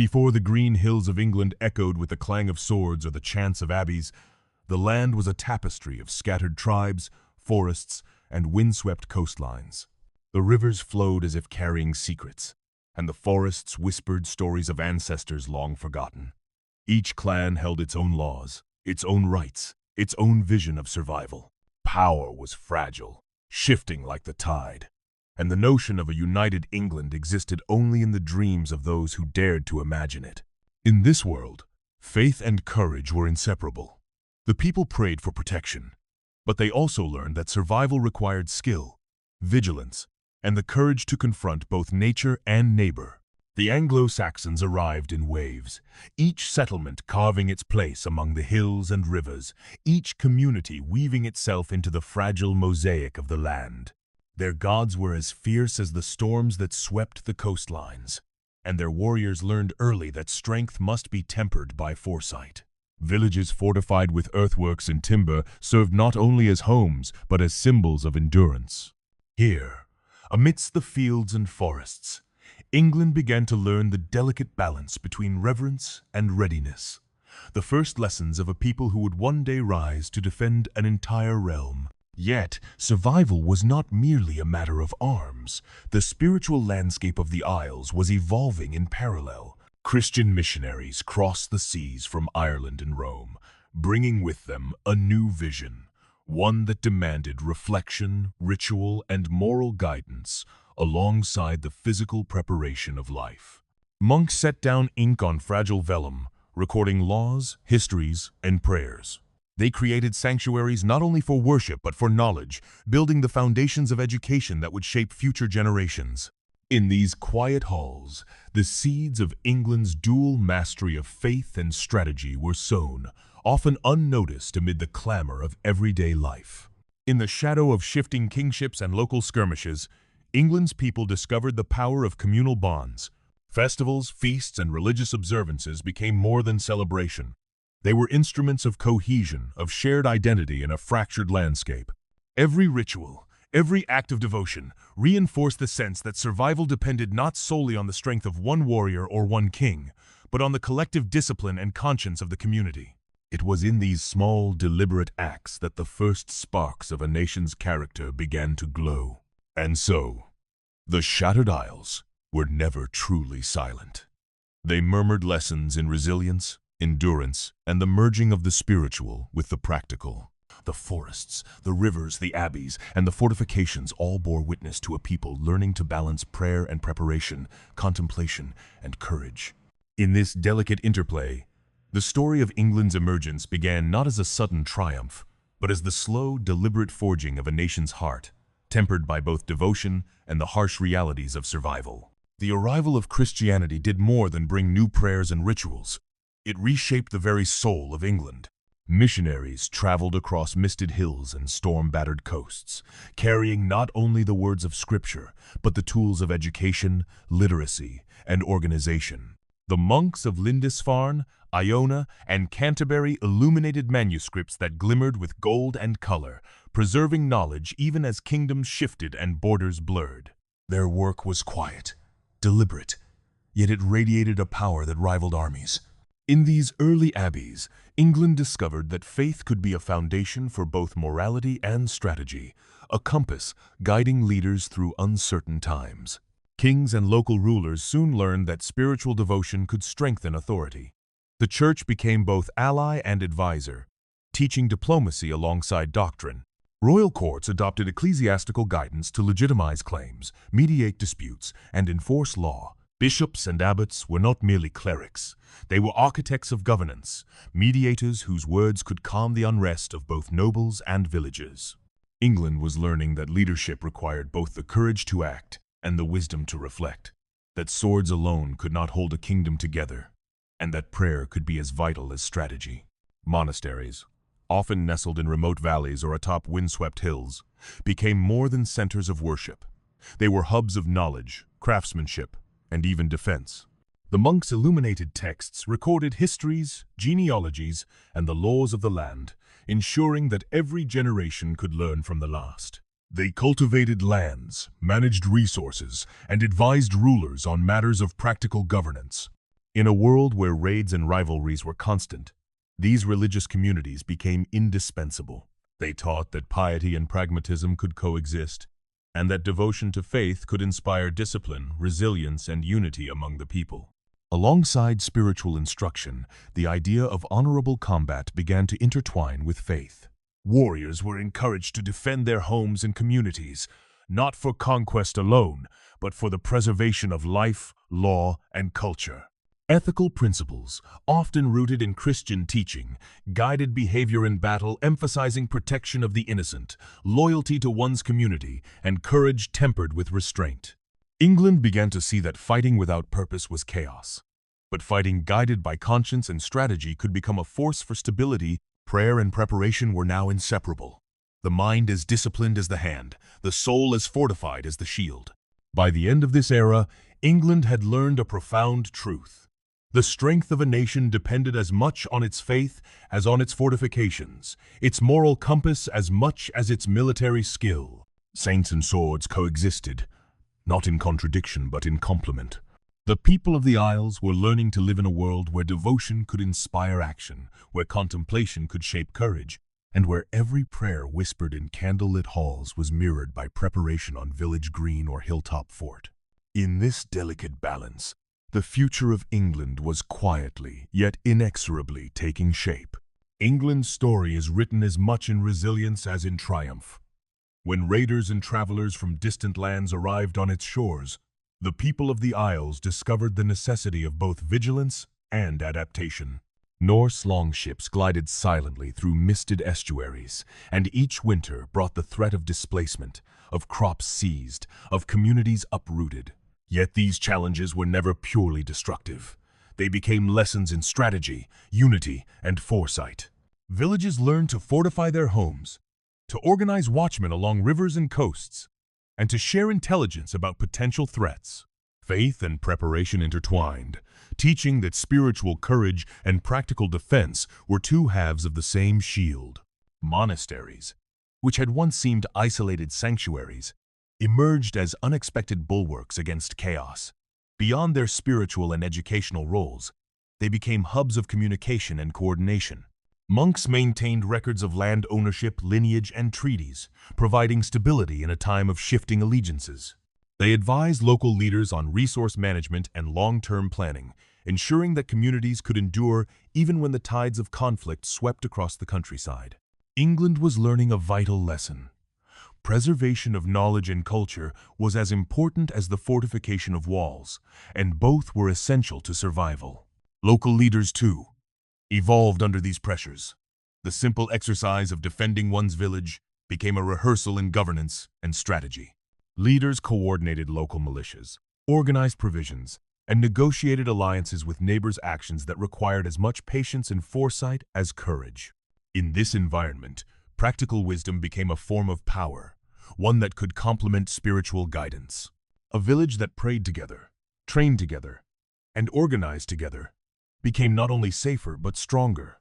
Before the green hills of England echoed with the clang of swords or the chants of abbeys, the land was a tapestry of scattered tribes, forests, and windswept coastlines. The rivers flowed as if carrying secrets, and the forests whispered stories of ancestors long forgotten. Each clan held its own laws, its own rights, its own vision of survival. Power was fragile, shifting like the tide, and the notion of a united England existed only in the dreams of those who dared to imagine it. In this world, faith and courage were inseparable. The people prayed for protection, but they also learned that survival required skill, vigilance, and the courage to confront both nature and neighbor. The Anglo-Saxons arrived in waves, each settlement carving its place among the hills and rivers, each community weaving itself into the fragile mosaic of the land. Their gods were as fierce as the storms that swept the coastlines, and their warriors learned early that strength must be tempered by foresight. Villages fortified with earthworks and timber served not only as homes, but as symbols of endurance. Here, amidst the fields and forests, England began to learn the delicate balance between reverence and readiness, the first lessons of a people who would one day rise to defend an entire realm. Yet, survival was not merely a matter of arms. The spiritual landscape of the Isles was evolving in parallel. Christian missionaries crossed the seas from Ireland and Rome, bringing with them a new vision, one that demanded reflection, ritual, and moral guidance alongside the physical preparation of life. Monks set down ink on fragile vellum, recording laws, histories, and prayers. They created sanctuaries not only for worship but for knowledge, building the foundations of education that would shape future generations. In these quiet halls, the seeds of England's dual mastery of faith and strategy were sown, often unnoticed amid the clamor of everyday life. In the shadow of shifting kingships and local skirmishes, England's people discovered the power of communal bonds. Festivals, feasts, and religious observances became more than celebration. They were instruments of cohesion, of shared identity in a fractured landscape. Every ritual, every act of devotion reinforced the sense that survival depended not solely on the strength of one warrior or one king, but on the collective discipline and conscience of the community. It was in these small, deliberate acts that the first sparks of a nation's character began to glow. And so, the Shattered Isles were never truly silent. They murmured lessons in resilience, endurance, and the merging of the spiritual with the practical. The forests, the rivers, the abbeys, and the fortifications all bore witness to a people learning to balance prayer and preparation, contemplation and courage. In this delicate interplay, the story of England's emergence began not as a sudden triumph, but as the slow, deliberate forging of a nation's heart, tempered by both devotion and the harsh realities of survival. The arrival of Christianity did more than bring new prayers and rituals. It reshaped the very soul of England. Missionaries traveled across misted hills and storm-battered coasts, carrying not only the words of Scripture, but the tools of education, literacy, and organization. The monks of Lindisfarne, Iona, and Canterbury illuminated manuscripts that glimmered with gold and color, preserving knowledge even as kingdoms shifted and borders blurred. Their work was quiet, deliberate, yet it radiated a power that rivaled armies. In these early abbeys, England discovered that faith could be a foundation for both morality and strategy, a compass guiding leaders through uncertain times. Kings and local rulers soon learned that spiritual devotion could strengthen authority. The church became both ally and advisor, teaching diplomacy alongside doctrine. Royal courts adopted ecclesiastical guidance to legitimize claims, mediate disputes, and enforce law. Bishops and abbots were not merely clerics. They were architects of governance, mediators whose words could calm the unrest of both nobles and villagers. England was learning that leadership required both the courage to act and the wisdom to reflect, that swords alone could not hold a kingdom together, and that prayer could be as vital as strategy. Monasteries, often nestled in remote valleys or atop windswept hills, became more than centers of worship. They were hubs of knowledge, craftsmanship, and even defense. The monks illuminated texts, recorded histories, genealogies, and the laws of the land, ensuring that every generation could learn from the last. They cultivated lands, managed resources, and advised rulers on matters of practical governance. In a world where raids and rivalries were constant, these religious communities became indispensable. They taught that piety and pragmatism could coexist, and that devotion to faith could inspire discipline, resilience, and unity among the people. Alongside spiritual instruction, the idea of honorable combat began to intertwine with faith. Warriors were encouraged to defend their homes and communities, not for conquest alone, but for the preservation of life, law, and culture. Ethical principles, often rooted in Christian teaching, guided behavior in battle, emphasizing protection of the innocent, loyalty to one's community, and courage tempered with restraint. England began to see that fighting without purpose was chaos. But fighting guided by conscience and strategy could become a force for stability. Prayer and preparation were now inseparable. The mind as disciplined as the hand, the soul as fortified as the shield. By the end of this era, England had learned a profound truth. The strength of a nation depended as much on its faith as on its fortifications, its moral compass as much as its military skill. Saints and swords coexisted, not in contradiction but in complement. The people of the Isles were learning to live in a world where devotion could inspire action, where contemplation could shape courage, and where every prayer whispered in candlelit halls was mirrored by preparation on village green or hilltop fort. In this delicate balance, the future of England was quietly, yet inexorably taking shape. England's story is written as much in resilience as in triumph. When raiders and travelers from distant lands arrived on its shores, the people of the Isles discovered the necessity of both vigilance and adaptation. Norse longships glided silently through misted estuaries, and each winter brought the threat of displacement, of crops seized, of communities uprooted. Yet these challenges were never purely destructive. They became lessons in strategy, unity, and foresight. Villages learned to fortify their homes, to organize watchmen along rivers and coasts, and to share intelligence about potential threats. Faith and preparation intertwined, teaching that spiritual courage and practical defense were two halves of the same shield. Monasteries, which had once seemed isolated sanctuaries, emerged as unexpected bulwarks against chaos. Beyond their spiritual and educational roles, they became hubs of communication and coordination. Monks maintained records of land ownership, lineage, and treaties, providing stability in a time of shifting allegiances. They advised local leaders on resource management and long-term planning, ensuring that communities could endure even when the tides of conflict swept across the countryside. England was learning a vital lesson. Preservation of knowledge and culture was as important as the fortification of walls, and both were essential to survival. Local leaders, too, evolved under these pressures. The simple exercise of defending one's village became a rehearsal in governance and strategy. Leaders coordinated local militias, organized provisions, and negotiated alliances with neighbors' actions that required as much patience and foresight as courage. In this environment, practical wisdom became a form of power, one that could complement spiritual guidance. A village that prayed together, trained together, and organized together became not only safer but stronger,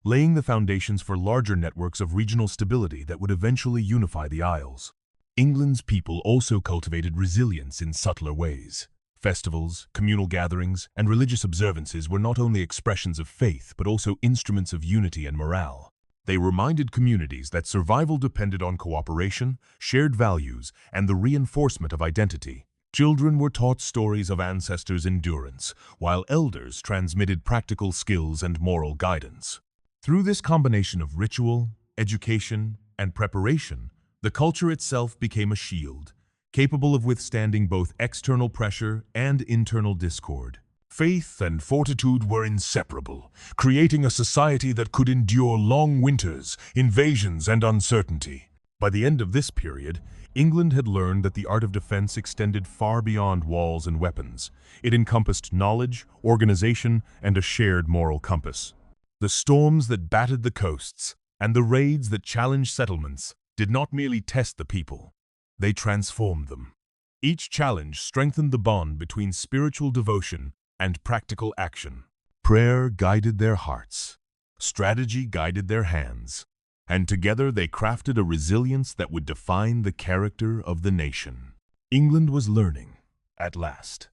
laying the foundations for larger networks of regional stability that would eventually unify the Isles. England's people also cultivated resilience in subtler ways. Festivals, communal gatherings, and religious observances were not only expressions of faith but also instruments of unity and morale. They reminded communities that survival depended on cooperation, shared values, and the reinforcement of identity. Children were taught stories of ancestors' endurance, while elders transmitted practical skills and moral guidance. Through this combination of ritual, education, and preparation, the culture itself became a shield, capable of withstanding both external pressure and internal discord. Faith and fortitude were inseparable, creating a society that could endure long winters, invasions, and uncertainty. By the end of this period, England had learned that the art of defense extended far beyond walls and weapons. It encompassed knowledge, organization, and a shared moral compass. The storms that battered the coasts and the raids that challenged settlements did not merely test the people, they transformed them. Each challenge strengthened the bond between spiritual devotion and practical action. Prayer guided their hearts, strategy guided their hands, and together they crafted a resilience that would define the character of the nation. England was learning, at last,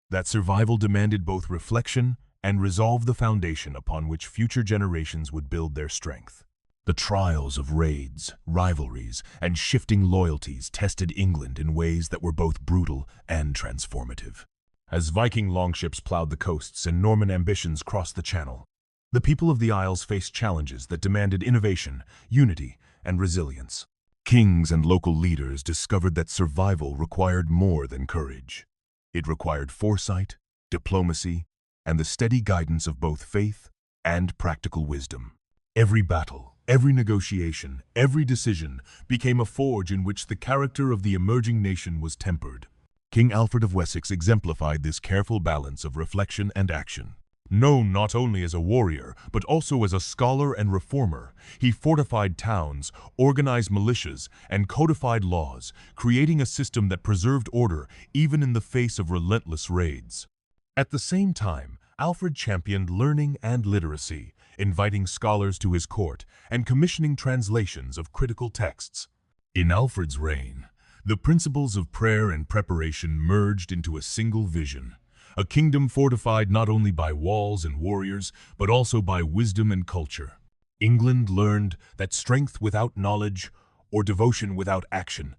That survival demanded both reflection and resolve, the foundation upon which future generations would build their strength. The trials of raids, rivalries, and shifting loyalties tested England in ways that were both brutal and transformative. As Viking longships plowed the coasts and Norman ambitions crossed the Channel, the people of the Isles faced challenges that demanded innovation, unity, and resilience. Kings and local leaders discovered that survival required more than courage. It required foresight, diplomacy, and the steady guidance of both faith and practical wisdom. Every battle, every negotiation, every decision became a forge in which the character of the emerging nation was tempered. King Alfred of Wessex exemplified this careful balance of reflection and action. Known not only as a warrior, but also as a scholar and reformer, he fortified towns, organized militias, and codified laws, creating a system that preserved order even in the face of relentless raids. At the same time, Alfred championed learning and literacy, inviting scholars to his court and commissioning translations of critical texts. In Alfred's reign, the principles of prayer and preparation merged into a single vision, a kingdom fortified not only by walls and warriors, but also by wisdom and culture. England learned that strength without knowledge or devotion without action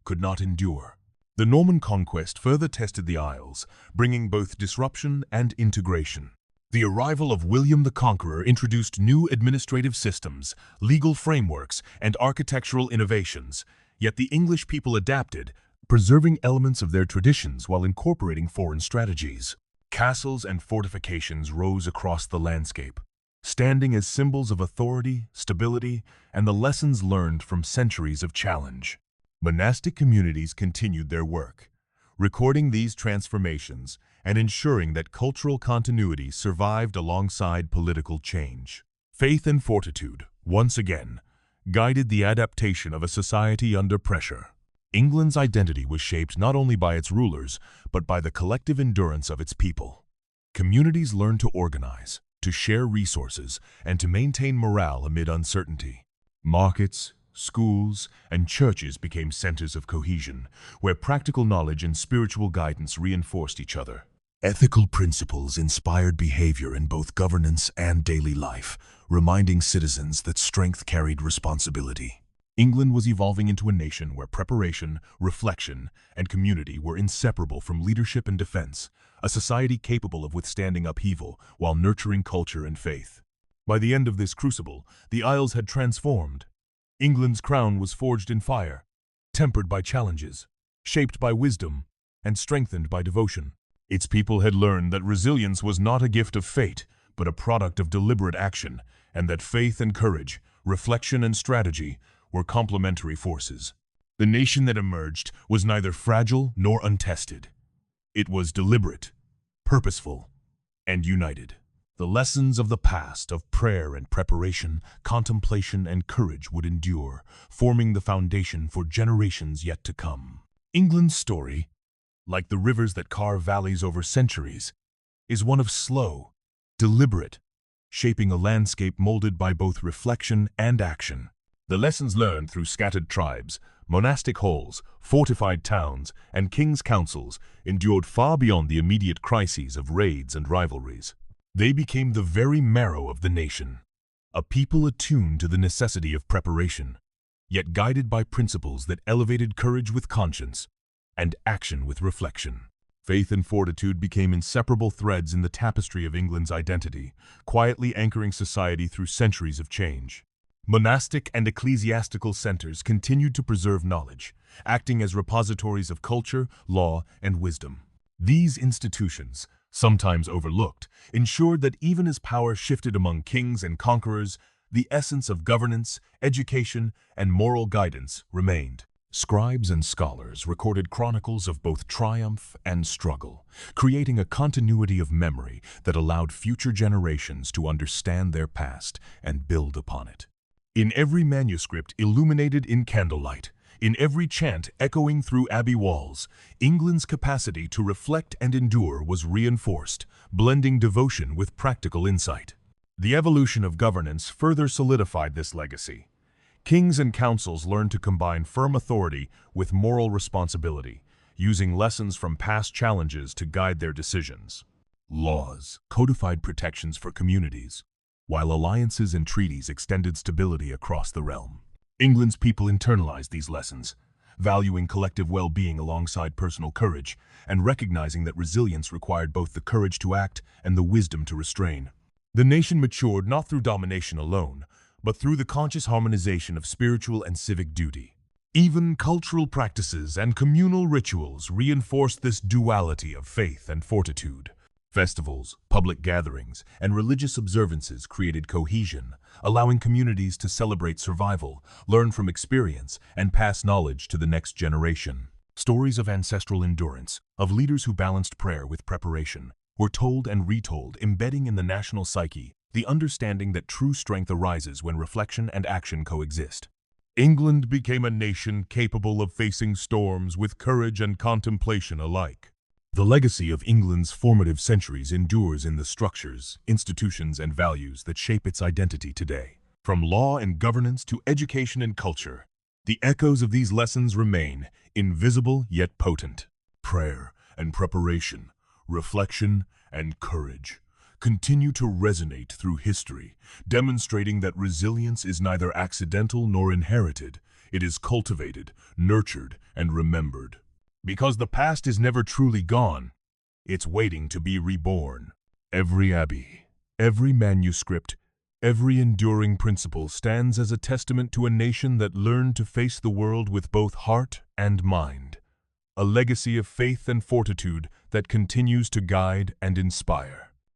could not endure. The Norman conquest further tested the Isles, bringing both disruption and integration. The arrival of William the Conqueror introduced new administrative systems, legal frameworks, and architectural innovations, yet the English people adapted, preserving elements of their traditions while incorporating foreign strategies. Castles and fortifications rose across the landscape, standing as symbols of authority, stability, and the lessons learned from centuries of challenge. Monastic communities continued their work, recording these transformations and ensuring that cultural continuity survived alongside political change. Faith and fortitude, once again, guided the adaptation of a society under pressure. England's identity was shaped not only by its rulers, but by the collective endurance of its people. Communities learned to organize, to share resources, and to maintain morale amid uncertainty. Markets, schools, and churches became centers of cohesion, where practical knowledge and spiritual guidance reinforced each other. Ethical principles inspired behavior in both governance and daily life, reminding citizens that strength carried responsibility. England was evolving into a nation where preparation, reflection, and community were inseparable from leadership and defense, a society capable of withstanding upheaval while nurturing culture and faith. By the end of this crucible, the Isles had transformed. England's crown was forged in fire, tempered by challenges, shaped by wisdom, and strengthened by devotion. Its people had learned that resilience was not a gift of fate, but a product of deliberate action, and that faith and courage, reflection and strategy, were complementary forces. The nation that emerged was neither fragile nor untested. It was deliberate, purposeful, and united. The lessons of the past of prayer and preparation, contemplation and courage would endure, forming the foundation for generations yet to come. England's story, like the rivers that carve valleys over centuries, is one of slow, deliberate, shaping a landscape molded by both reflection and action. The lessons learned through scattered tribes, monastic halls, fortified towns, and king's councils endured far beyond the immediate crises of raids and rivalries. They became the very marrow of the nation, a people attuned to the necessity of preparation, yet guided by principles that elevated courage with conscience and action with reflection. Faith and fortitude became inseparable threads in the tapestry of England's identity, quietly anchoring society through centuries of change. Monastic and ecclesiastical centers continued to preserve knowledge, acting as repositories of culture, law, and wisdom. These institutions, sometimes overlooked, ensured that even as power shifted among kings and conquerors, the essence of governance, education, and moral guidance remained. Scribes and scholars recorded chronicles of both triumph and struggle, creating a continuity of memory that allowed future generations to understand their past and build upon it. In every manuscript illuminated in candlelight, in every chant echoing through abbey walls, England's capacity to reflect and endure was reinforced, blending devotion with practical insight. The evolution of governance further solidified this legacy. Kings and councils learned to combine firm authority with moral responsibility, using lessons from past challenges to guide their decisions. Laws codified protections for communities, while alliances and treaties extended stability across the realm. England's people internalized these lessons, valuing collective well-being alongside personal courage, and recognizing that resilience required both the courage to act and the wisdom to restrain. The nation matured not through domination alone, but through the conscious harmonization of spiritual and civic duty. Even cultural practices and communal rituals reinforced this duality of faith and fortitude. Festivals, public gatherings, and religious observances created cohesion, allowing communities to celebrate survival, learn from experience, and pass knowledge to the next generation. Stories of ancestral endurance, of leaders who balanced prayer with preparation, were told and retold, embedding in the national psyche the understanding that true strength arises when reflection and action coexist. England became a nation capable of facing storms with courage and contemplation alike. The legacy of England's formative centuries endures in the structures, institutions, and values that shape its identity today. From law and governance to education and culture, the echoes of these lessons remain, invisible yet potent. Prayer and preparation, reflection and courage continue to resonate through history, demonstrating that resilience is neither accidental nor inherited. It is cultivated, nurtured, and remembered. Because the past is never truly gone, it's waiting to be reborn. Every abbey, every manuscript, every enduring principle stands as a testament to a nation that learned to face the world with both heart and mind. A legacy of faith and fortitude that continues to guide and inspire.